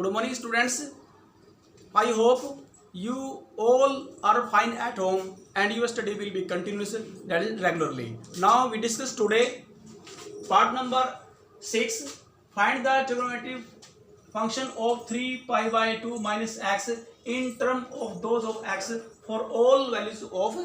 Good morning, students. I hope you all are fine at home and your study will be continuous, that is regularly. Now we discuss today part number 6. Find the trigonometric function of 3 pi by 2 minus x in term of those of x for all values of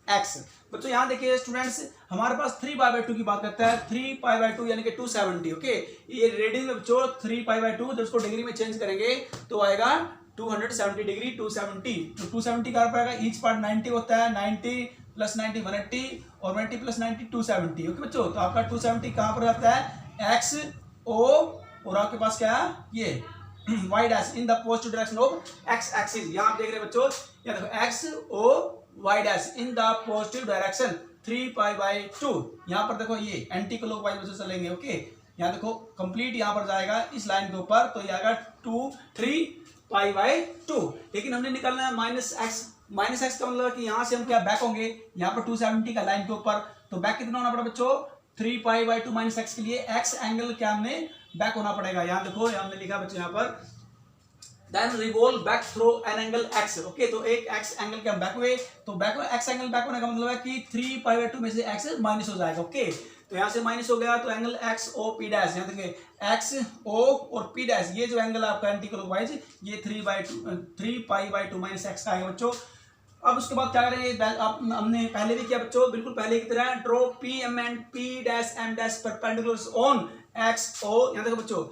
x. बच्चों यहाँ देखिए students, हमारे पास 3 pi by 2 की बात करता है. 3 pi by 2 यानी कि 270. ओके, ये रेडियन में बच्चों 3 पाई बाई 2 जब उसको डिग्री में चेंज करेंगे तो आएगा 270 डिग्री. 270 तो 270 कहाँ पर आएगा? ईच पार्ट 90 होता है. 90 प्लस 90 180 और 180 प्लस 90 270. ओके बच्चों, तो आपका 270 कहाँ पर आता है? एक्स ओ और आपके पास क्या है? ये y dash in the positive direction of x axis. यहाँ आप देख रहे हैं बच्चों, यहाँ देखो x o y dash in the positive direction 3 pi by 2. यहाँ पर देखो ये एंटी क्लॉकवाइज वजह से चलेंगे. ओके, यहाँ देखो कंप्लीट यहाँ पर जाएगा इस लाइन के ऊपर, तो ये आएगा 3 पाई बाई 2. लेकिन हमने निकालना है माइनस एक्स. माइनस एक्स का मतलब कि यहाँ से हम क्या बैक होंगे यहाँ पर 270 का लाइन के ऊपर. तो बैक कितना होना पड़ा बच्चों? 3 पाई बाई 2 माइनस एक्स के लिए एक्स एंगल क्या हमने बैक होना पड़ेगा. यहाँ देखो, यहाँ हमने लिखा बच्चों यहाँ पर then revolve back through an angle x. Okay, तो एक एक्स एंगल के हम बैक हुए, तो बैक एक्स एंगल बैक होने का मतलब है कि 3 पाई बाई 2 में से एक्स माइनस हो जाएगा. ओके, तो यहाँ से माइनस हो गया तो angle x O P dash. यहाँ देखिए एक्स ओ और पी डैश, ये जो एंगल आपका एंटी क्लॉकवाइज ये 3 पाई बाई 2 माइनस एक्स का आएगा बच्चों. अब उसके बाद क्या करेंगे? आप हमने पहले भी किया बच्चों, बिल्कुल पहले की तरह draw P M and P dash M dash perpendicular on X O. यहाँ देखो बच्चों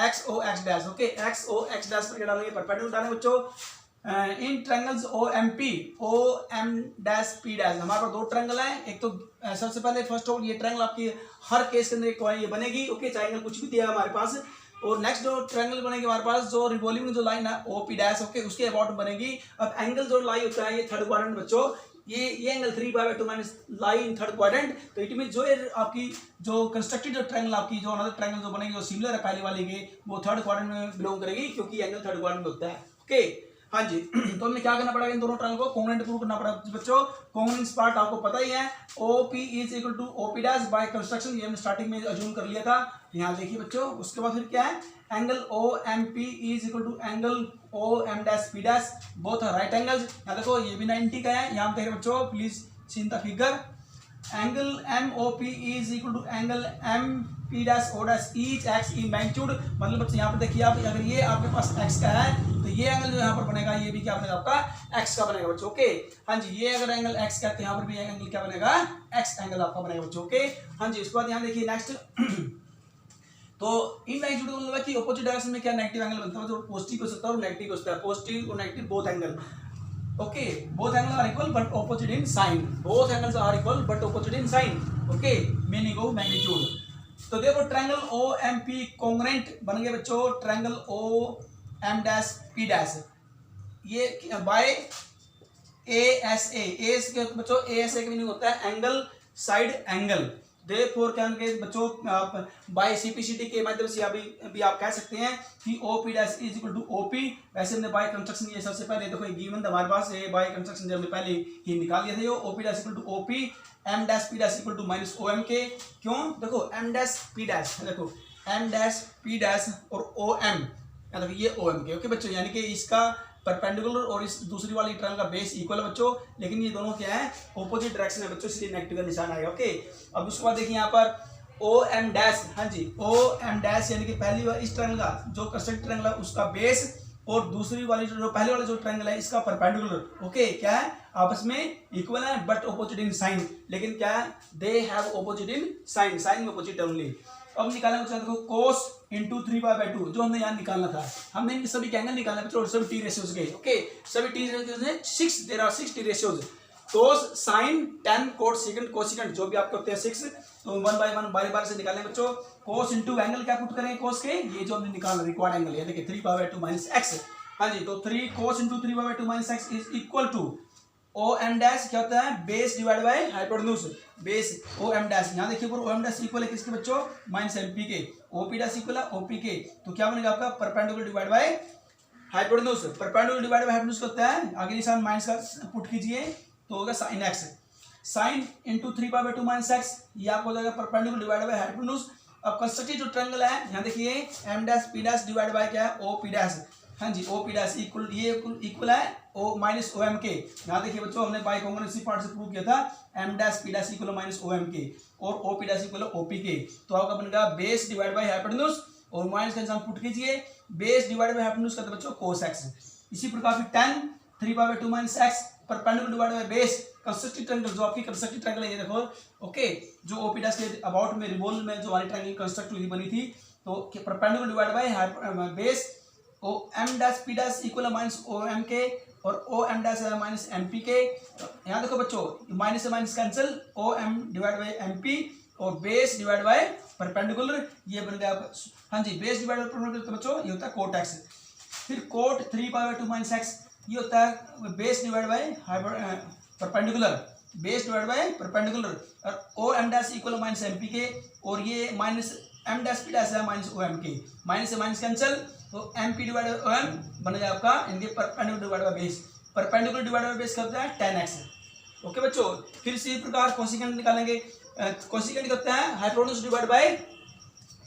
X O X dash. Okay, x O X dash पर क्या डालेंगे? परपेंडिकुलर डालेंगे बच्चों. In triangles O M P O M dash P dash. हमारे पास दो ट्रायंगल हैं. एक तो सबसे पहले फर्स्ट ऑफ ऑल ये ट्रायंगल आपकी हर केस के अंदर एक ये बनेगी. ओके, ट्रायंगल कुछ भी दिया है हमारे पास. और नेक्स्ट जो ट्रायंगल बनेगी हमारे पास, जो रिवॉल्विंग जो लाइन है ओ पी डैश. ओके, उसके अबाउट बनेगी. अब एंगल जो लाई होता है ये थर्ड क्वाड्रेंट बच्चों, ये angle 3 pi by 2 minus lie in third quadrant. तो इट मीन जो आपकी जो कंस्ट्रक्टेड जो ट्रायंगल आपकी जो अनदर ट्रायंगल जो बनेगी जो सिमिलर है पहले वाले के, वो थर्ड क्वाड्रेंट में बिलोंग करेगी क्योंकि एंगल थर्ड क्वाड्रेंट में होता है. ओके, हाँ जी. तो हमें क्या करना पड़ेगा? इन दोनों ट्रायंगल को कोंग्रुएंट प्रूव करना पड़ेगा बच्चों. कोंग्रुएंस पार्ट आपको पता ही है, OP is equal to OP dash by construction. ये हमने स्टार्टिंग में अज्यूम कर लिया था. यहाँ देखिए बच्चों, उसके बाद फिर क्या है? Angle OMP is equal to angle OM dash P dash, both are right angles. यहाँ देखो ये भी 90 का है. यहाँ देख रहे बच्चों, please see in the figure. Angle MOP is equal to angle MP dash O dash each x in magnitude. मतलब बच्चे यहाँ पर देखिए आप, अगर ये आपके पास x का है तो ये एंगल जो यहाँ पर बनेगा ये भी क्या बनेगा? आपका x का बनेगा बच्चों. ओके, हाँ जी, ये अगर एंगल x का है तो यहाँ पर भी एंगल क्या बनेगा? x एंगल आपका बनेगा बच्चों. ओके, हाँ जी. उसके बाद यहाँ देखिए नेक्स्ट तो इन मैग्नीट्यूड मतलब है कि ऑपोजिट डायरेक्शन में क्या नेगेटिव एंगल बनता है, जो पॉजिटिव हो सकता है और नेगेटिव हो सकता है. पॉजिटिव और negative both angle. Okay, both angle are equal but opposite in sign. Both angles are equal but opposite in sign. Okay, meaning of magnitude. तो देखो ट्रायंगल OMP कोंग्रुएंट बन गया बच्चों. Triangle OM dash P dash ये by ASA. AS के बच्चों ASA का meaning होता है एंगल साइड एंगल. देयरफॉर क्या होंगे बच्चों? बाय CPCT के माध्यम से अभी आप कह सकते हैं कि OP dash is equal to OP. वैसे हमने बाय कंस्ट्रक्शन ये सबसे पहले देखो गिवन था हमारे पास, ये बाय कंस्ट्रक्शन हमने पहले ही निकाल लिया था. ये OP dash equal to OP, M dash P dash equal to minus OM के. क्यों? देखो M डैश P डैश, देखो M डैश P डैश और OM, देखो ये OM के. ओके बच्चों, यानी कि इसका परपेंडिकुलर और इस दूसरी वाली ट्रायंगल का बेस इक्वल है बच्चों, लेकिन ये दोनों क्या है? ऑपोजिट डायरेक्शन है बच्चों, इसलिए नेगेटिव का निशान आएगा. ओके, अब उसके बाद देखिए यहाँ पर OM डैश. हाँ जी, OM डैश यानी कि पहली वाली इस ट्रायंगल का जो कंस्ट्रक्टेड ट्रायंगल है उसका बेस और दूसरी वाली जो पहले वाला जो ट्रायंगल है इसका परपेंडिकुलर. ओके, क्या है? आपस में इक्वल है बट ऑपोजिट इन साइन. लेकिन क्या है? They have opposite in sign. Sign में ऑपोजिट ओनली. अब निकालना कुछ देखो cos इंटू 3 पाई बाई 2 जो हमने यहाँ निकालना था. हमने इनके सभी एंगल निकालना है सभी टी रेशियोज के. ओके, सभी टी रेशियोज हैं 6. There are 6 T ratios. cos sin tan cot secant cosecant जो भी आपके होते हैं 6. तो 1 बाय 1 बारी बारी से निकालें बच्चों. cos इंटू एंगल क्या पुट करेंगे cos के? ये जो हमने निकालना रिक्वायर्ड एंगल है देखिए 3 पाई बाई 2 माइनस x. हाँ जी, तो 3 cos into 3 pi by 2 minus x is equal to OM dash क्या होता है? Base divide by hypotenuse. Base OM dash. यहाँ देखिए OM डैश इक्वल है किसके बच्चों? माइनस MP के. OP डैश इक्वल है OP के. तो क्या बनेगा आपका? Perpendicular divide by hypotenuse. Perpendicular divide by hypotenuse होता है, आगे निशान माइनस का पुट कीजिए तो होगा sin x. Sine into 3 pi by 2 minus x, ये आपको हो जाएगा परपेंडिकुलर डिवाइड बाय हाइपोटेन्यूज. अब कंस्ट्रक्टेड जो ट्रायंगल है यहाँ देखिए M dash P dash divide by क्या है ओ पी डैश, हाँ जी ओ पी डैश इक्वल, ये इक्वल है ओ माइनस ओ एम के। यहाँ देखिए बच्चों हमने बाई कॉन्ग्रुएंसी पार्ट से प्रूव किया था M dash P dash equal minus O M के और O P dash equal O P के। तो आपका बनेगा बेस डिवाइड बाय हाइपोटेन्यूज और माइनस का निशान पुट कीजिए, बेस डिवाइड बाय हाइपोटेन्यूज करते बच्चों कोस एक्स। इसी प्रकार फिर tan 3/2 minus x perpendicular divide by base constructed triangle, जो आपकी कंस्ट्रक्टेड ट्रायंगल है ये देखो ओके, जो ओपी डैश के अबाउट में रिवोल्व में जो हमारी ट्रायंगल कंस्ट्रक्ट हुई बनी थी, तो perpendicular divide by base O M dash P dash equal minus O M के और ओ एम डैश है माइनस एम पी के। यहाँ देखो बच्चों माइनस से minus cancel, O M divide by M P और बेस डिवाइड बाय परपेंडिकुलर, ये बन गया हाँ जी बेस डिवाइड बाय परपेंडिकुलर। तो बच्चों ये होता है कोट एक्स। फिर कोट 3/2 माइनस एक्स, ये होता है base divide by perpendicular, base divide by perpendicular और O M dash equal minus M P के और ये minus M dash P dash है माइनस ओ एम के, माइनस से माइनस कैंसिल, तो M P divide by O M बन जाएगा आपका इनके perpendicular divide by base, perpendicular divide by base करता है tan x। ओके बच्चों, फिर इसी प्रकार कोसिकेंट निकालेंगे, कोसिकेंट करते हैं hypotenuse divide by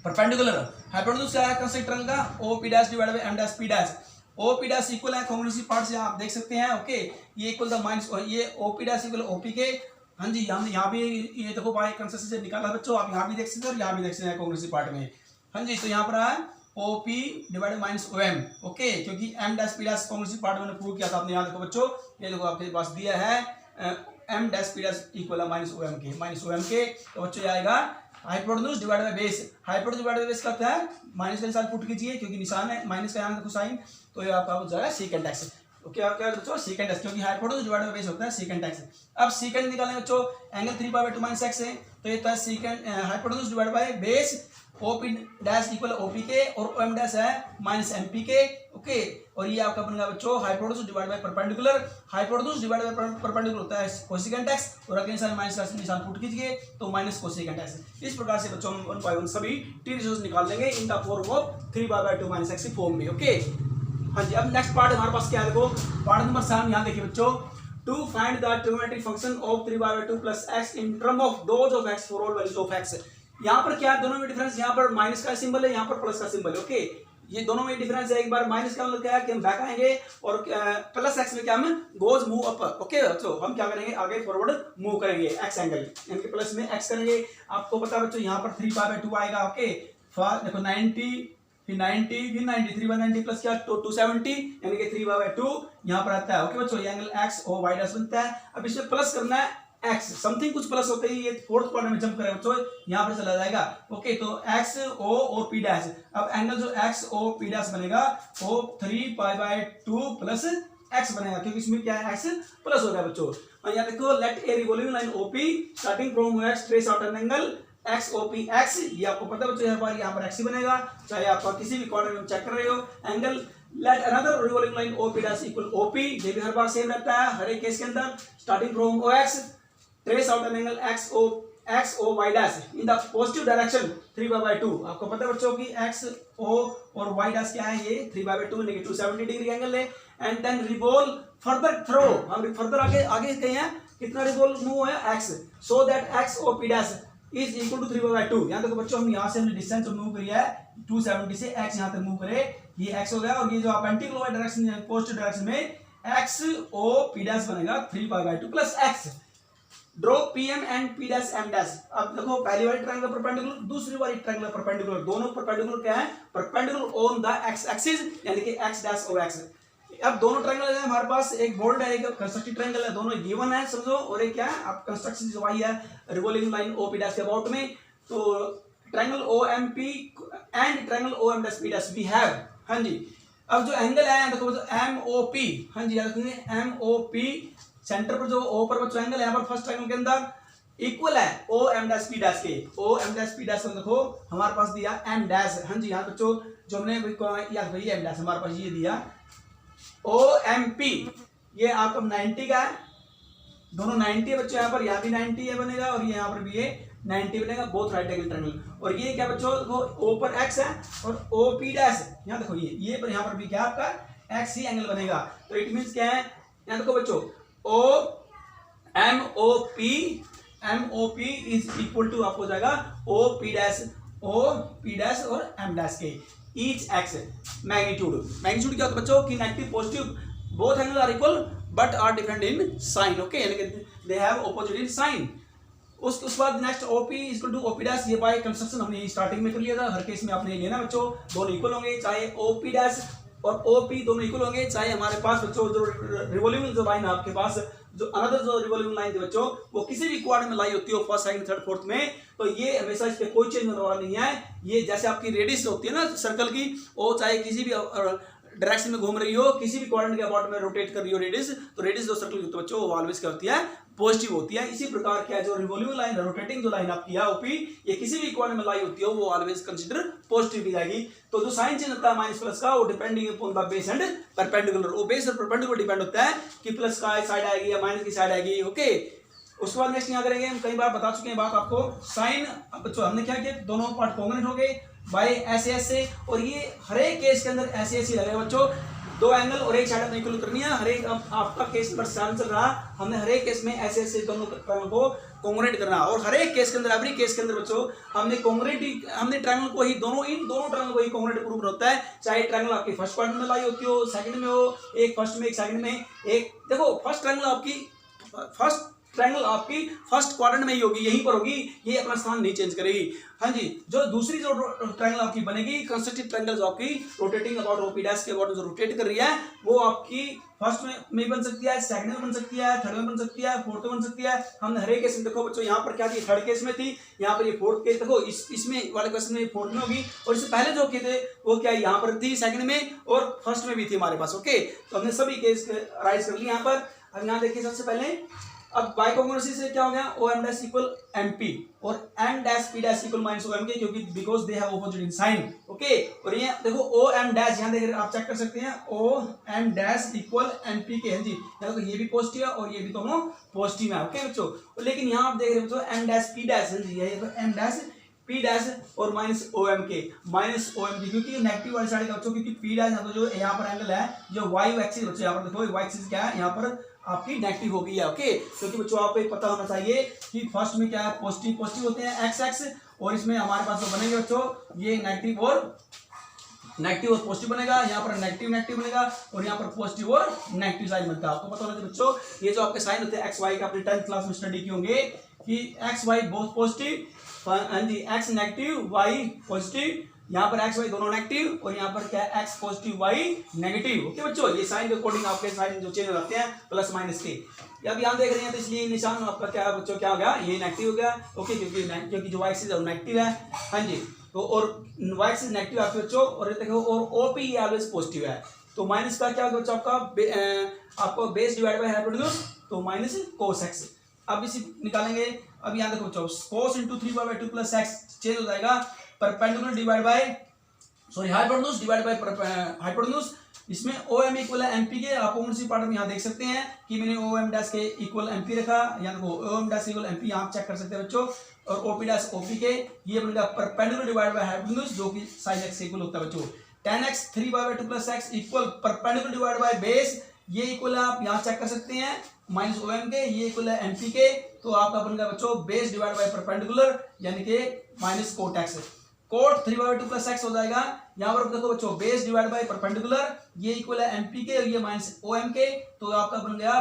perpendicular. Hypotenuse क्या है कंस्ट्रक्टेड ट्रायंगल का O P dash divide by M dash P dash, O P dash equal है कॉन्ग्रुएंसी पार्ट से आप देख सकते हैं ओके, ये इक्वल द माइनस ये O P dash equal O P के, हाँ जी हमने यहाँ भी ये देखो बाय कंसेप्ट से निकाला बच्चों, आप यहाँ भी देख सकते हैं और यहाँ भी देख सकते हैं कॉन्ग्रुएंसी पार्ट में, हाँ जी। तो यहाँ पर है O P divide minus O M okay, क्योंकि M dash P dash congruency part मैंने प्रूव किया था, आपने यहाँ देखो बच्चों, ये देखो आपके पास दिया है M dash P dash equal है माइनस ओ एम के, माइनस ओ एम के। तो बच्चों ये आएगा hypotenuse divide by base, hypotenuse divide by base का क्या है माइनस का निशान पुट कीजिए क्योंकि निशान है माइनस का यहाँ देखो साइन, तो ये आपका हो जाएगा सेकंड एक्स ओके। आप क्या बच्चों सेकंड एक्स, क्योंकि हाइपोटेन्यूज डिवाइड बाय बेस होता है सेकंड एक्स। अब सेकंड निकालेंगे बच्चों, एंगल 3/2 माइनस एक्स है, तो ये था secant hypotenuse divide by base O P dash equal O P के और ओ एम डैश है माइनस एम पी के ओके। और ये आपका बनेगा बच्चों hypotenuse divide by perpendicular, hypotenuse divide by perpendicular होता है कोसेकेंट एक्स और अगले निशान माइनस का निशान पुट कीजिए तो माइनस कोसेकेंट एक्स। इस प्रकार से बच्चों हम 1 बाय 1 सभी टी रेशियोज निकाल लेंगे in the form of 3/2 minus x की फॉर्म में ओके। हाँ जी, अब नेक्स्ट पार्ट हमारे पास क्या है देखो, पार्ट नंबर 7 यहाँ देखिए बच्चों, to find the trigonometric function of 3/2 plus x in term of those of x for all values of x. यहाँ पर क्या दोनों में डिफरेंस, यहाँ पर माइनस का सिंबल है, यहाँ पर प्लस का सिंबल है ओके। ये दोनों में डिफरेंस है, एक बार माइनस का मतलब क्या है कि हम बैक आएंगे और प्लस एक्स में क्या हम गोज मूव अप ओके। तो हम क्या करेंगे आगे फॉरवर्ड मूव करेंगे एक्स एंगल, यानी कि प्लस में एक्स करेंगे। आपको पता है बच्चों यहाँ पर 3/2 आएगा ओके, देखो 90 फिर 90 फिर 90 3/90 प्लस क्या 270 यानी कि 3/2 यहाँ पर आता है ओके बच्चों। ये एंगल एक्स और वाई डैश बनता है। अब इसमें प्लस करना है एक्स, समथिंग कुछ प्लस होते ही ये फोर्थ क्वाड्रेंट में जंप करेगा बच्चों, यहाँ पर चला जाएगा ओके। तो एक्स ओ और पी डैश, अब एंगल जो एक्स ओ पी डैश बनेगा वो 3/2 प्लस एक्स बनेगा, क्योंकि इसमें क्या है एक्स प्लस हो गया बच्चों। और यहाँ देखो let a revolving line OP starting from x trace out an angle x O P x, ये आपको पता है बच्चों यहाँ पर एक्स ही बनेगा, चाहे आप किसी भी क्वाड्रेंट में चेक कर रहे हो। Angle let another revolving line OP dash equal OP, ये भी हर बार सेम रहता है हर एक केस के अंदर। Starting from O x trace out an angle x O Y dash in the positive direction 3/2। आपको पता है बच्चों की एक्स ओ और वाई डैश क्या है, ये 3/2 यानी कि 270 डिग्री एंगल है। And then revolve further through, हम फर्दर आगे गए हैं, कितना रिवॉल्व मूव है x, so that x O P dash is equal to 3/2। यहाँ देखो बच्चों हम यहाँ से हमने डिस्टेंस मूव किया है 270 से एक्स यहाँ तक मूव करे, ये एक्स हो गया और ये जो परपेंडिकुलर डायरेक्शन पॉजिटिव डायरेक्शन में एक्स ओ पी डैश बनेगा 3/2 plus x. Draw P M and P dash M dash. अब देखो पहली वाली ट्रायंगल परपेंडिकुलर, दूसरी वाली ट्रायंगल परपेंडिकुलर, दोनों परपेंडिकुलर क्या है perpendicular on the x axis यानी कि एक्स डैश ओ एक्स। अब दोनों ट्रायंगल है हमारे पास, एक बोल्ड है एक कंस्ट्रक्टेड ट्रायंगल है, दोनों गिवन है समझो, और एक क्या है आप कंस्ट्रक्शन जो आई है revolving line O P dash के अबाउट में। तो triangle O M P and triangle O M dash P dash we have, हाँ जी। अब जो एंगल है देखो एम ओ पी, हाँ जी याद रखेंगे एम ओ पी, सेंटर पर जो ओ पर बच्चों एंगल है यहाँ पर फर्स्ट ट्रायंगल के अंदर इक्वल है O M dash P dash के, O M dash P dash देखो हमारे पास दिया एम डैश, हाँ जी यहाँ बच्चों जो हमने याद रखिए एम डैश हमारे पास ये दिया ओ एम पी, ये आपका 90 का है, दोनों 90 है बच्चों, यहाँ पर यहाँ भी 90 है बनेगा और ये यहाँ पर भी ये 90 बनेगा, बोथ राइट एंगल ट्रायंगल। और ये क्या बच्चों देखो ओ पर एक्स है और ओ पी डैश यहाँ देखो ये पर यहाँ पर भी क्या आपका एक्स ही एंगल बनेगा। तो इट मीन्स क्या है यहाँ देखो बच्चों O M O P is equal to आपको हो जाएगा O P dash O P dash और एम डैश के ईच एक्स मैग्नीट्यूड। मैग्नीट्यूड क्या होता है बच्चों कि negative positive both angle are equal but are different in sign, okay, यानी कि they have opposite in sign. उसके बाद next OP equal to OP dash, ये बाय कंस्ट्रक्शन हमने स्टार्टिंग में कर लिया था। हर केस में आपने लेना बच्चों दोनों इक्वल होंगे, चाहे ओपी डैश और ओपी दोनों इक्वल होंगे, चाहे हमारे पास बच्चों जो रिवॉल्विंग जो लाइन आपके पास जो अनदर जो रिवॉल्विंग लाइन थी बच्चों वो किसी भी क्वाड्रेंट में लाई होती है फर्स्ट सेकंड थर्ड फोर्थ में, तो ये हमेशा इस पे कोई चेंज होने वाला नहीं है। ये जैसे आपकी रेडियस होती है ना सर्कल की, वो चाहे किसी भी डायरेक्शन में घूम रही हो, किसी भी क्वाड्रेंट के अबाउट में रोटेट कर रही हो रेडियस, तो रेडियस जो सर्कल की होती है बच्चों वो ऑलवेज क्या होती है, पॉजिटिव होती है। इसी प्रकार क्या जो रिवॉल्विंग लाइन रोटेटिंग जो लाइन आपकी है ओपी, ये किसी भी क्वाड्रेंट में लाई होती है वो ऑलवेज कंसीडर पॉजिटिव की जाएगी। तो जो साइन चेंज होता है माइनस प्लस का वो depending upon the base and perpendicular, वो बेस और परपेंडिकुलर डिपेंड होता है कि प्लस का साइड आएगी या माइनस की साइड आएगी, ओके। उसके बाद नेक्स्ट यहाँ करेंगे, हम कई बार बता चुके हैं बात आपको, साइन बच्चों हमने क्या किया दोनों पार्ट कॉन्ग्रुएंट हो गए बाय ऐसे ऐसे, और ये हर एक केस के अंदर ऐसे ऐसे लगेगा बच्चों, दो एंगल और एक साइड अपने इक्वल करनी है। हर एक आपका केस नंबर 7 चल रहा, हमने हर एक केस में ऐसे ऐसे दोनों ट्रायंगल को कॉन्ग्रुएंट करना, और हर एक केस के अंदर एवरी केस के अंदर बच्चों हमने ट्रायंगल को ही इन दोनों ट्रायंगल को ही कॉन्ग्रुएंट प्रूव होता है, चाहे ट्रायंगल आपकी फर्स्ट क्वाड्रेंट में लाई होती हो, सेकंड में हो, एक फर्स्ट में एक सेकंड में, एक देखो फर्स्ट ट्रायंगल आपकी फर्स्ट क्वाड्रेंट में ही होगी, यहीं पर होगी, ये अपना स्थान नहीं चेंज करेगी। हाँ जी, जो दूसरी जो ट्रायंगल आपकी बनेगी कंस्ट्रक्टिव ट्रायंगल जो आपकी रोटेटिंग अबाउट ओपी डैश के अबाउट जो रोटेट कर रही है वो आपकी फर्स्ट में बन सकती है, सेकंड में बन सकती है, थर्ड में बन सकती है, फोर्थ में बन सकती है। हमने हर एक केस में देखो बच्चों यहाँ पर क्या थी, थर्ड केस में थी, यहाँ पर ये फोर्थ केस देखो इसमें वाले क्वेश्चन में फोर्थ में होगी, और इससे पहले जो के थे वो क्या यहाँ पर थी सेकंड में और फर्स्ट में भी थी हमारे पास, ओके। तो हमने सभी केस राइज कर लिए यहाँ पर। अब यहाँ देखिए सबसे पहले अब बाय कॉन्ग्रुएंसी से क्या हो गया, O M dash equal M P और M dash P dash equal minus O M के, क्योंकि because they have opposite in sign, okay. और ये देखो ओ एम डैश यहाँ देख आप चेक कर सकते हैं, O M dash equal M P के, हाँ जी, देखो ये भी पॉजिटिव है और ये भी दोनों पॉजिटिव है, ओके बच्चों। लेकिन यहाँ आप देख रहे हो बच्चों एम डैश पी डैश, हाँ जी, ये एम डैश पी डैश और माइनस ओ एम के, क्योंकि नेगेटिव वाली साइड का बच्चों, क्योंकि पी डैश जो यहाँ पर एंगल है जो वाई एक्सिस बच्चों, यहाँ पर देखो वाई एक्सिस क्या है, यहाँ पर आपकी नेगेटिव हो गई है, ओके। क्योंकि बच्चों आपको पता होना चाहिए कि फर्स्ट में क्या है पॉजिटिव होते हैं एक्स एक्स, और इसमें हमारे पास जो बनेंगे बच्चों ये नेगेटिव और पॉजिटिव बनेगा, यहाँ पर नेगेटिव बनेगा और यहाँ पर पॉजिटिव और नेगेटिव साइन बनता है। आपको पता होना चाहिए बच्चों ये जो आपके साइन होते हैं एक्स वाई का, अपने 10th क्लास में स्टडी किए होंगे कि एक्स वाई बोथ पॉजिटिव, हाँ जी, एक्स नेगेटिव वाई पॉजिटिव, यहाँ पर एक्स वाई दोनों नेगेटिव और यहाँ पर क्या है x positive y negative, okay बच्चों। ये साइन के अकॉर्डिंग आपके साइन जो चेंज हो जाते हैं प्लस माइनस के, अब यहाँ देख रहे हैं तो इसलिए निशान आपका क्या है बच्चों, क्या हो गया, ये नेगेटिव हो गया, ओके, क्योंकि जो वाई एक्सिस है वो नेगेटिव है, हाँ जी। तो और वाई एक्सिस नेगेटिव आपके बच्चों, और देखो और ओपी ये ऑलवेज पॉजिटिव है, तो माइनस का क्या होगा बच्चों आपको बेस डिवाइड बाय हाइपोटेन्यूज, तो माइनस कोस एक्स। अब इसी निकालेंगे, अब यहाँ देखो बच्चों कोस इंटू 3/2 प्लस एक्स चेंज हो जाएगा, perpendicular divide by hypotenuse divide by hypotenuse, इसमें ओ एम इक्वल है एम पी के। आप कौन सी पार्ट में यहाँ देख सकते हैं कि मैंने ओ एम डैश के इक्वल एम पी रखा, यहाँ देखो O M dash equal M P यहाँ चेक कर सकते हैं बच्चों, और O P dash O P के ये बनेगा परपेंडिकुलर डिवाइड बाय हाइपोटेन्यूज जो कि साइन एक्स इक्वल होता है बच्चों, tan x 3/2 plus x equal perpendicular divide by base, ये इक्वल है आप यहाँ चेक कर सकते हैं माइनस ओ एम के, ये इक्वल है एम पी के, तो आपका बनेगा बच्चों बेस डिवाइड बाय परपेंडिकुलर यानी कि minus cot x, cot 3/2 plus x हो जाएगा। यहाँ पर देखो बच्चों बेस डिवाइड बाय परपेंडिकुलर ये इक्वल है एमपी के और ये माइनस ओ एम के, तो आपका बन गया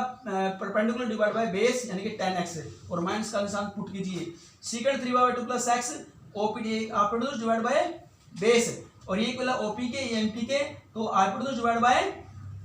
परपेंडिकुलर डिवाइड बाय बेस यानी कि tan x, और माइनस का निशान पुट कीजिए, सीकेंड 3/2 plus x OP hypotenuse divide by base, और ये इक्वल है ओपी के ये एमपी के, तो हाइपोटेन्यूज डिवाइड बाय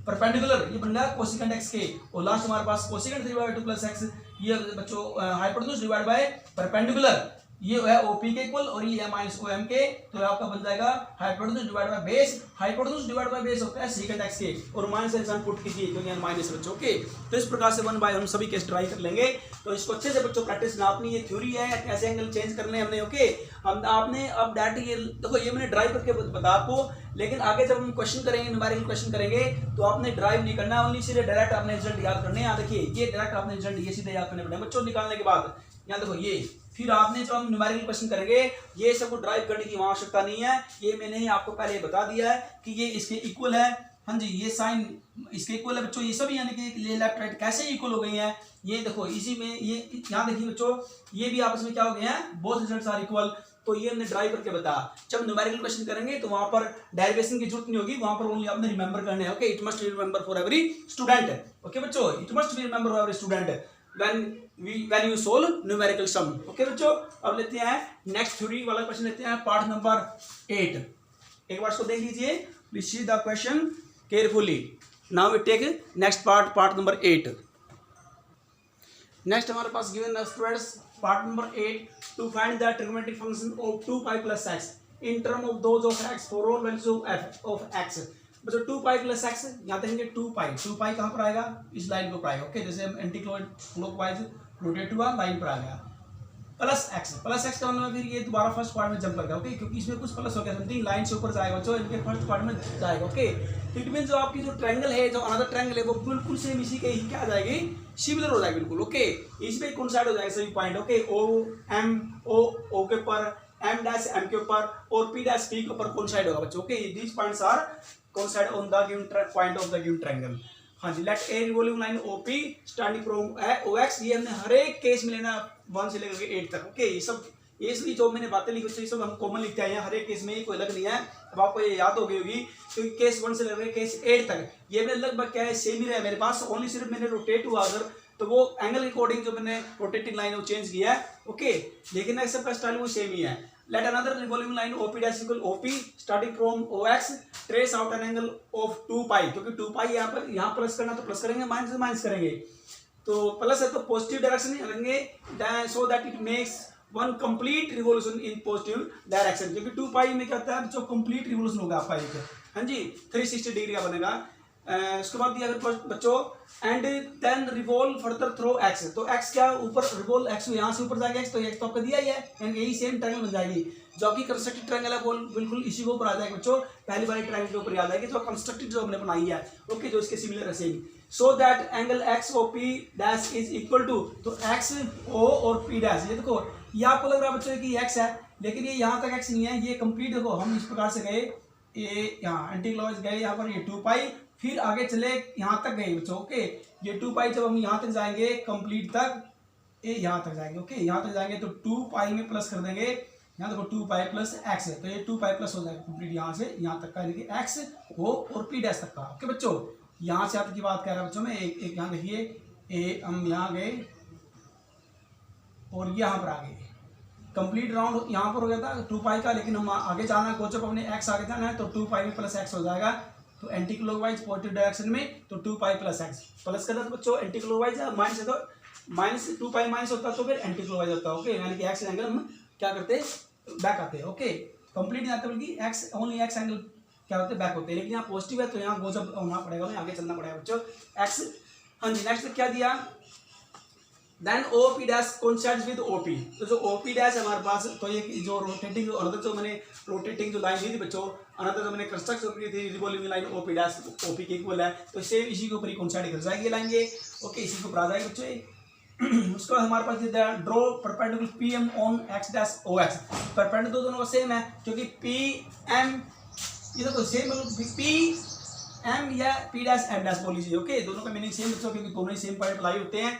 परपेंडिकुलर ये बन गया कोसिकेंट x के, और लास्ट हमारे पास कोसिकेंट 3/2 प्लस एक्स ये बच्चों हाइपोटेन्यूज डिवाइड बाय परपेंडिकुलर ये है ओपी के इक्वल और ये है माइनस ओ एम के, तो आपका बन जाएगा hypotenuse divide by base, hypotenuse divide by base होता है सेकंड एक्स के, और माइनस का निशान पुट कीजिए क्योंकि माइनस बच्चों, ओके। तो इस प्रकार से 1 बाय हम सभी केस ट्राई कर लेंगे, तो इसको अच्छे से बच्चों प्रैक्टिस करना, अपनी ये थ्योरी है कैसे एंगल चेंज करने हमने, ओके। हम आपने अब डायरेक्ट ये देखो ये मैंने ड्राइव करके बता आपको, लेकिन आगे जब हम क्वेश्चन करेंगे न्यूमेरिकल क्वेश्चन करेंगे तो आपने ड्राइव नहीं करना, ओनली सीधे डायरेक्ट आपने रिजल्ट याद करने हैं। देखिए ये डायरेक्ट आपने रिजल्ट ये सीधे याद करने पड़ेंगे बच्चों निकालने के बाद, यहाँ देखो ये फिर आपने जो हम न्यूमेरिकल क्वेश्चन करेंगे ये सब को ड्राइव करने की आवश्यकता नहीं है, ये मैंने आपको पहले बता दिया है कि ये इसके इक्वल है, हाँ जी, ये साइन इसके इक्वल है बच्चों, ये सभी यानी कि लेफ्ट राइट कैसे इक्वल हो गई हैं, ये देखो इसी में ये यहाँ देखिए बच्चों ये भी आपस में क्या हो गए हैं, बोथ रिजल्ट्स आर इक्वल, तो ये हमने ड्राइव करके बताया। जब न्यूमेरिकल क्वेश्चन करेंगे तो वहां पर डेरिवेशन की जरूरत नहीं होगी, वहां पर ओनली आपने रिमेंबर करने हैं। Okay, it must be remember for every student. Okay बच्चों, it must be remember for every student when you solve numerical sum। Okay बच्चों, अब लेते हैं नेक्स्ट थ्योरी वाला क्वेश्चन, लेते हैं पार्ट नंबर 8। एक बार इसको देख लीजिए, please see the question carefully. Now we take next part number 8। Next हमारे पास गिवन है students part number 8, to find the trigonometric function of 2 pi plus x in term of those of x for all values of x. बच्चों 2 pi plus x, यहाँ देखेंगे 2 पाई कहाँ पर आएगा, इस लाइन के ऊपर आएगा। ओके, जैसे हम एंटी क्लॉकवाइज रोटेट हुआ लाइन पर आ गया। प्लस एक्स का मतलब फिर ये दोबारा फर्स्ट पार्ट में जंप कर गया। ओके, क्योंकि इसमें कुछ प्लस हो गया, समथिंग लाइन से ऊपर जाएगा बच्चों, इनके फर्स्ट पार्ट में जाएगा। ओके, इट मीन जो आपकी जो ट्रायंगल है, जो अनदर ट्रायंगल है, वो बिल्कुल सेम इसी के ही क्या आ जाएगी, सिमिलर हो जाएगी बिल्कुल। ओके, इसमें कोइंसाइड हो जाएगा सभी पॉइंट। ओके, ओ के ऊपर, एम डैश एम के ऊपर और पी डैश पी के ऊपर कोइंसाइड होगा बच्चों। Okay, these points are coincide on the given point of the given triangle. हाँ जी, let a revolving line OP starting from OX, ये हमने हर एक केस में लेना 1 से लेकर 8 तक। ओके, ये सभी जो मैंने बातें लिखी ये सब हम कॉमन लिखते हैं हर एक केस में, कोई अलग नहीं है। अब आपको ये याद हो गई होगी, क्योंकि केस 1 से लेकर केस 8 तक ये मैंने लगभग क्या है सेम ही रहा मेरे पास, ओनली सिर्फ मैंने रोटेट हुआ अगर तो वो एंगल के अकॉर्डिंग जो मैंने रोटेटिंग लाइन वो चेंज किया है। ओके, लेकिन सबका स्टाइल वो सेम ही है। Let another revolving line OP dash equal OP starting from OX trace out an angle of 2 pi, क्योंकि 2 पाई यहाँ प्लस करना तो प्लस करेंगे, माइनस से माइनस करेंगे, तो प्लस है तो पॉजिटिव डायरेक्शन में लेंगे, so that it makes one complete revolution in positive direction, क्योंकि 2 पाई में क्या होता है जो कंप्लीट रिवोल्यूशन होगा पाई का। हाँ जी, 360 डिग्री का बनेगा। उसके बाद दिया बच्चों and then revolve further through x, तो एक्स क्या ऊपर रिवॉल्व एक्स यहाँ से ऊपर जाएगा एक्स, तो एक्स तो आपका दिया ही है, यानी यही सेम ट्रायंगल बन जाएगी। जो आपकी कंस्ट्रक्टेड ट्रायंगल है वो बिल्कुल इसी के ऊपर आ जाएगा बच्चों, पहली वाली ट्रायंगल के ऊपर आ जाएगी जो कंस्ट्रक्टेड जो हमने बनाई है। ओके, जो इसके सिमिलर है same. So that angle x O P dash is equal to, तो एक्स ओ और पी डैश, ये देखो ये आपको लग रहा है बच्चों कि एक्स है, लेकिन ये यहाँ तक एक्स नहीं है, ये कंप्लीट देखो हम इस प्रकार से गए, ये यहाँ एंटी क्लॉकवाइज गए, यहाँ पर ये 2 पाई, फिर आगे चले यहाँ तक गए बच्चों। ओके, ये 2 पाई जब हम यहाँ तक जाएंगे कंप्लीट तक, ये यहाँ तक जाएंगे। ओके, यहाँ तक जाएंगे तो 2 पाई में प्लस कर देंगे, यहाँ देखो 2 पाई प्लस एक्स है, तो ये 2 पाई प्लस हो जाएगा कंप्लीट यहाँ से यहाँ तक का, यानी कि एक्स ओ और पी डैश तक का। ओके बच्चों, यहाँ से आप की बात कर रहा है बच्चों में, एक यहाँ देखिए हम यहाँ गए और यहाँ पर आ गए, कंप्लीट राउंड यहाँ पर हो गया था 2 पाई का, लेकिन हम आगे जाना है गोचर अपने एक्स आगे जाना है, तो 2 पाई में प्लस एक्स हो जाएगा, तो एंटी क्लॉकवाइज पॉजिटिव डायरेक्शन में, तो 2 पाई प्लस एक्स प्लस करना तो बच्चों एंटी क्लॉकवाइज है, माइनस है तो माइनस 2 पाई माइनस होता तो फिर एंटी क्लॉकवाइज होता है। ओके, यानी कि एक्स एंगल हम क्या करते बैक आते हैं। ओके, कंप्लीट नहीं आते बल्कि एक्स ओनली एक्स एंगल क्या होते बैक होते हैं, लेकिन यहाँ पॉजिटिव है तो यहाँ गोचर होना पड़ेगा, आगे चलना पड़ेगा बच्चों एक्स। हाँ जी, नेक्स्ट क्या दिया, then OP dash coincides with OP, तो जो OP डैश हमारे पास, तो ये जो रोटेटिंग अनदर जो मैंने रोटेटिंग जो लाइन दी थी बच्चों, अनदर जो मैंने कंस्ट्रक्ट की थी revolving line OP dash OP के इक्वल है, तो सेम इसी के ऊपर ही कोइंसाइड कर जाएगी लाइन ये। ओके, इसी के ऊपर आ जाएगी बच्चों। उसके बाद हमारे पास दिया draw perpendicular PM on X dash OX, perpendicular दोनों का सेम है, क्योंकि PM ये तो सेम PM या P डैश M डैश बोल लीजिए। ओके, दोनों का मीनिंग सेम बच्चों, क्योंकि दोनों ही सेम पॉइंट अप्लाई होते हैं।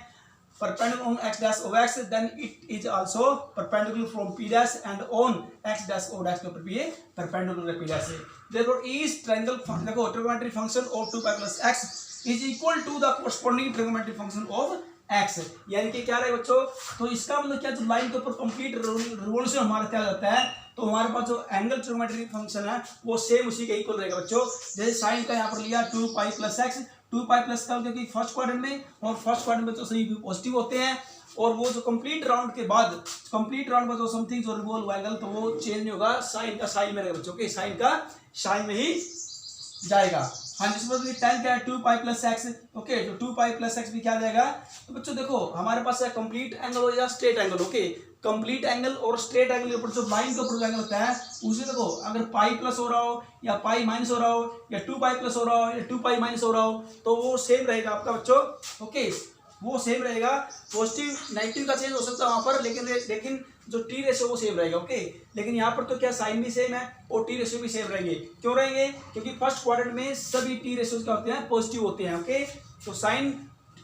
Perpendicular on X dash OX, then it is also perpendicular from P dash and on X dash O dash के ऊपर भी ये perpendicular P dash है। Therefore, each triangle देखो trigonometric function of 2 pi plus x is equal to the corresponding trigonometric function of x, यानी कि क्या रहे बच्चों, तो इसका मतलब क्या, जो लाइन के ऊपर कंप्लीट रिवोल्यूशन हमारा क्या जाता है, तो हमारे पास जो एंगल ट्रिग्नोमेट्रिक फंक्शन है वो सेम उसी के इक्वल रहेगा बच्चों। जैसे साइन का यहाँ पर लिया 2 pi plus x, 2 pi plus का क्योंकि फर्स्ट क्वाड्रेंट में, और फर्स्ट क्वाड्रेंट में तो सही पॉजिटिव होते हैं, और वो जो कंप्लीट राउंड के बाद कंप्लीट राउंड में जो समथिंग जो रिवॉल्व एंगल तो वो चेंज नहीं होगा, साइन का साइन में रहेगा बच्चों के, साइन का साइन में ही जाएगा। हाँ, जिसमें tan क्या है 2 पाई प्लस एक्स। ओके, तो 2 पाई प्लस एक्स भी क्या आ जाएगा, तो बच्चों देखो हमारे पास है कंप्लीट एंगल हो या straight angle. Okay, complete angle और स्ट्रेट एंगल के ऊपर जो लाइन के ऊपर एंगल होता है उसे देखो, अगर पाई प्लस हो रहा हो या पाई माइनस हो रहा हो या 2 पाई प्लस हो रहा हो या 2 पाई माइनस हो रहा हो, तो वो सेम रहेगा आपका बच्चों। ओके, वो सेम रहेगा, पॉजिटिव नेगेटिव का चेंज हो सकता है वहां पर, लेकिन जो टी रेशियो वो सेम रहेगा। ओके, लेकिन यहाँ पर तो क्या साइन भी सेम है और टी रेशियो भी सेम रहेंगे। क्यों रहेंगे, क्योंकि फर्स्ट क्वाड्रेंट में सभी टी रेशियोज क्या होते हैं पॉजिटिव होते हैं। ओके, तो साइन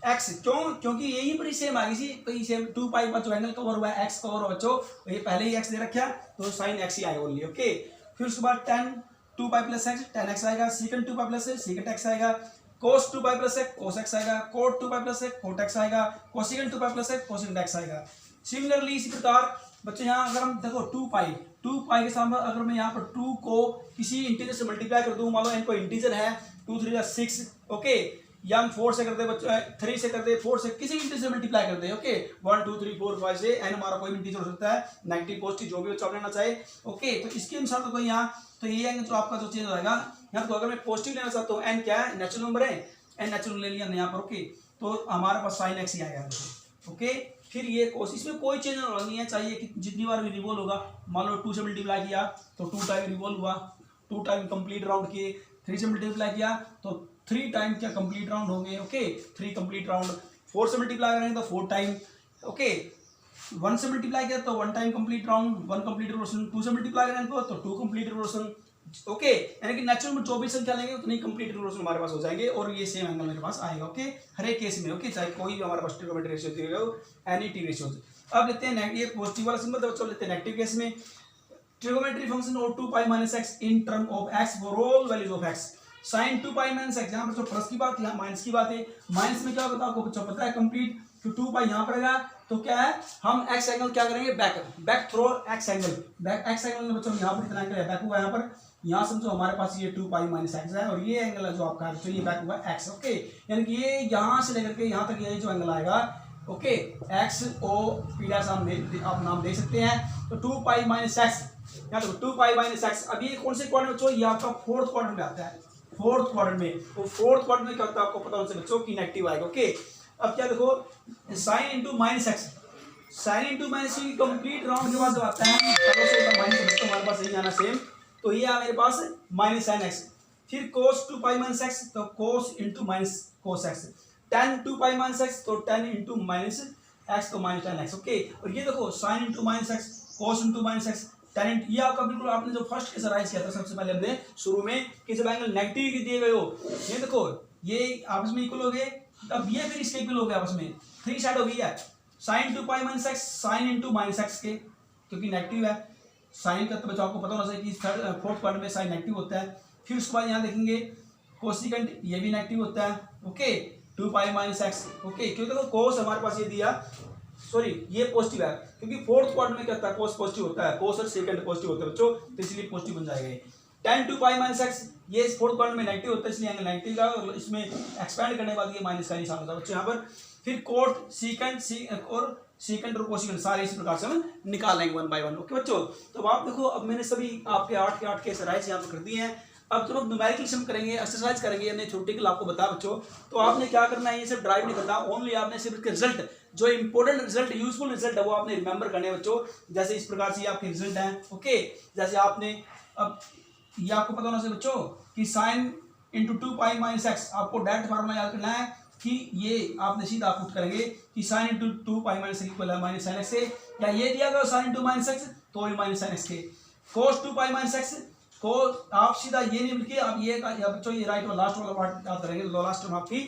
एक्स, क्यों? क्योंकि यही पर सेम आ गई थी, कहीं सेम 2 पाई पर जो एंगल कवर हुआ है एक्स कवर हुआ बच्चों, ये पहले ही एक्स दे रखा तो साइन एक्स ही आएगा ओनली। ओके, फिर उसके बाद tan 2 pi plus x, tan x आएगा, secant 2 pi plus secant x आएगा, cos 2 pi plus x cos x आएगा, cot 2 pi plus x cot x आएगा, cosecant 2 pi plus x cosecant x आएगा। Similarly इसी प्रकार बच्चे यहाँ अगर हम देखो 2 पाई के सामने अगर मैं यहाँ पर 2 को किसी इंटीजर से मल्टीप्लाई कर दूं, मान लो इनको इंटीजर है 2 3 6, ओके, या हम 4 से करते बच्चों, 3 से करते, 4 से किसी इंटीजर से मल्टीप्लाई करते हैं। ओके, 1 2 3 4 5 से एन हमारा कोई भी इंटीजर हो सकता है, नेगेटिव पॉजिटिव जो भी बच्चा लेना चाहे। ओके, तो इसके अनुसार तो कोई यहाँ तो ये एंगल जो आपका जो चेंज हो जाएगा यहाँ, तो अगर मैं पॉजिटिव लेना चाहता हूँ, एन क्या है, नेचुरल नंबर है, एन नेचुरल ले लिया यहाँ पर। ओके, तो हमारे पास साइन एक्स ही आएगा। ओके, फिर ये कोस, इसमें कोई चेंज नहीं है, चाहिए कि जितनी बार भी रिवॉल्व होगा, मान लो 2 से मल्टीप्लाई किया तो 2 टाइम रिवॉल्व हुआ, 2 टाइम कंप्लीट राउंड किए, 3 से मल्टीप्लाई किया तो 3 टाइम क्या कंप्लीट राउंड होंगे। ओके, 3 कंप्लीट राउंड, 4 से मल्टीप्लाई करेंगे तो 4 टाइम। ओके, 1 से मल्टीप्लाई किया तो 1 time complete round, 1 complete revolution, 2 से मल्टीप्लाई करेंगे तो 2 कंप्लीट रिवोल्यूशन। ओके, यानी कि नेचुरल में जो भी संख्या लेंगे उतनी कंप्लीट रिवोल्यूशन हमारे पास हो जाएंगे और ये सेम एंगल मेरे पास आएगा। ओके, हर एक केस में। ओके, चाहे कोई भी हमारे पास ट्रिगोनोमेट्रिक रेशियो दिया हो, एनी टी रेशियो। अब लेते हैं ये पॉजिटिव वाला सिंबल, तो बच्चों लेते हैं नेगेटिव केस में, trigonometric function of 2 pi minus x in term of x for all values of x, sine 2 pi minus x, यहाँ पर जो प्लस की बात है, यहाँ माइनस की बात है। माइनस में क्या होता है आपको बच्चों पता है कंप्लीट, तो 2 पाई यहाँ पर आएगा तो क्या है, हम एक्स एंगल क्या करेंगे, back through x angle, back x angle में बच्चों यहाँ पर इतना एंगल है, बैक हुआ यहाँ पर, यहाँ समझो हमारे पास ये 2 पाई माइनस एक्स है और ये एंगल है जो आपका है, तो ये बैक हुआ एक्स। ओके, यानी कि ये यहाँ से लेकर के यहाँ तक ये जो एंगल आएगा, okay, x O P dash आप नाम दे सकते हैं। तो 2 पाई माइनस एक्स, यहाँ देखो 2 पाई माइनस एक्स, अब ये कौन से क्वाड्रेंट बच्चों, ये आपका 4th क्वाड्रेंट में आता है, 4th क्वाड्रेंट में, तो 4th क्वाड्रेंट में क्या होता है आपको पता होने से बच्चों की नेगेटिव आएगा। ओके, अब क्या देखो, sine into minus x, sine into minus की कंप्लीट राउंड के बाद जो आता है माइनस, तो हमारे पास यही आना सेम, तो ये आ मेरे पास माइनस साइन एक्स, फिर कोस 2 पाई माइनस एक्स, तो cos into minus cos x, tan 2 pi minus x, तो tan इंटू माइनस एक्स, तो माइनस tan एक्स। ओके, और ये देखो sine into minus x, cos into minus x, tan, ये आपका बिल्कुल आपने जो फर्स्ट केस राइज किया था सबसे पहले हमने शुरू में कि जब एंगल नेगेटिव दिए गए हो, ये देखो ये आपस में इक्वल हो गए, अब ये फिर इसके इक्वल हो गए आपस में, 3 साइड हो गई है, sine 2 pi minus x sine into minus x के, क्योंकि नेगेटिव है साइन का, तो बच्चों आपको पता होना चाहिए कि 4th क्वाड्रेंट में साइन नेगेटिव होता है। फिर उसके बाद यहाँ देखेंगे कोसिकेंट, ये भी नेगेटिव होता है। Okay, 2 pi minus x, okay, क्योंकि देखो कोस हमारे पास ये दिया, सॉरी ये पॉजिटिव है, क्योंकि 4th क्वाड्रेंट में क्या होता है, कोस पॉजिटिव होता है, कोस और सेकंड पॉजिटिव होता है बच्चों, तो इसलिए पॉजिटिव बन जाएगा। tan 2 पाई माइनस एक्स, ये 4th क्वाड्रेंट में नेगेटिव होता है, इसलिए एंगल नेगेटिव का, और इसमें एक्सपेंड करने के बाद ये माइनस का निशान होता है बच्चों यहाँ पर। फिर कोट सीकेंट और सीकेंट और कोसिकेंट सारे इस प्रकार से हम निकाल लेंगे 1 बाय 1। ओके बच्चों, तो अब देखो, अब मैंने सभी आपके 8 के 8 के एक्सरसाइज यहाँ पर कर दिए हैं। अब जब आप न्यूमेरिकल सम करेंगे, एक्सरसाइज करेंगे, हमने थ्योरेटिकल आपको बता बच्चों, तो आपने क्या करना है, ये सब ड्राइव नहीं करना, ओनली आपने सिर्फ इसके रिजल्ट, जो इंपॉर्टेंट रिजल्ट, यूजफुल रिजल्ट है वो आपने रिमेंबर करने हैं बच्चों। जैसे इस प्रकार से आपके रिजल्ट हैं। ओके, जैसे आपने, अब ये आपको पता होना चाहिए बच्चों कि sine into 2 pi minus x, आपको डायरेक्ट फार्मूला याद करना है कि ये आपने सीधा पुट करेंगे कि sine into 2 pi minus x equal है माइनस साइन एक्स से, या ये दिया गया साइन इंटू माइनस एक्स तो ये माइनस साइन एक्स के, कोस 2 पाई माइनस एक्स को आप सीधा ये नहीं लिखिए, आप ये बच्चों ये राइट वाला लास्ट वाला पार्ट याद करेंगे, तो लास्ट में आपकी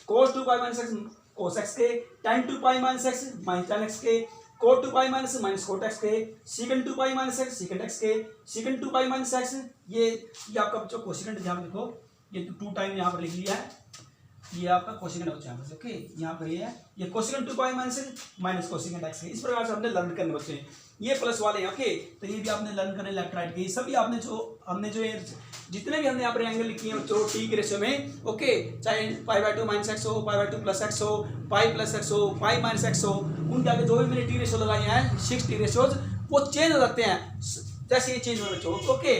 cos 2 pi minus x cos x के, tan 2 pi minus x minus tan x के, cot 2 pi minus minus cot x के, secant 2 pi minus x secant x के, सीकेंट 2 पाई माइनस एक्स, ये आपका बच्चों कोसिकेंट, ध्यान देखो ये 2 टाइम यहाँ पर लिख लिया है, ये आपका कोसिकेंट बच्चा है। ओके, यहाँ पर ये है, ये cosecant 2 pi minus cosecant x है। इस प्रकार से हमने लर्न करने बच्चे, ये प्लस वाले हैं। ओके, तो ये भी आपने लर्न करने लेफ्ट राइट के, सभी आपने जो हमने जो जितने भी हमने यहाँ पर एंगल लिखी है बच्चों टी के रेशियो में, ओके, चाहे पाई बाय 2 माइनस एक्स हो, पाई बाय 2 प्लस एक्स हो, पाई प्लस एक्स हो, पाई माइनस एक्स हो, उनके आगे जो भी मैंने टी रेशियो लगाए हैं 6 टी रेशियोज, वो चेंज हो जाते हैं जैसे ये चेंज हो बच्चों। ओके,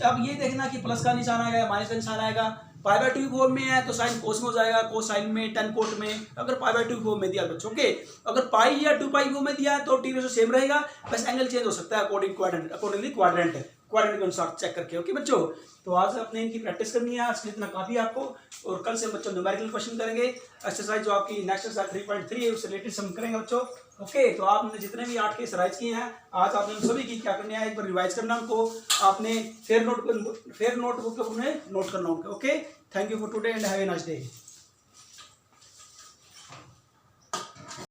अब ये देखना कि प्लस का निशान आएगा, माइनस का निशान आएगा, पाई बाय 2 फॉर्म में है तो साइन कोस में हो जाएगा, कोस साइन में, tan कोट में, अगर पाई बाय 2 फॉर्म में दिया बच्चों। ओके, अगर पाई या 2 पाई फॉर्म में दिया तो टी रेशियो सेम रहेगा, बस एंगल चेंज हो सकता है अकॉर्डिंगली क्वाड्रेंट के अनुसार चेक करके। ओके बच्चों, तो आज अपने इनकी प्रैक्टिस करनी है, आज के इतना काफी आपको, और कल से बच्चों न्यूमेरिकल क्वेश्चन करेंगे, एक्सरसाइज जो आपकी नेक्स्ट एक्सरसाइज 3.3 है उससे रिलेटेड हम करेंगे बच्चों। ओके, तो आपने जितने भी 8 के एक्सरसाइज किए हैं, आज आपने उन सभी की क्या करना है, एक बार रिवाइज करना उनको, आपने फेयर नोटबुक में नोट करना उनको। Okay, thank you for today and have a nice day.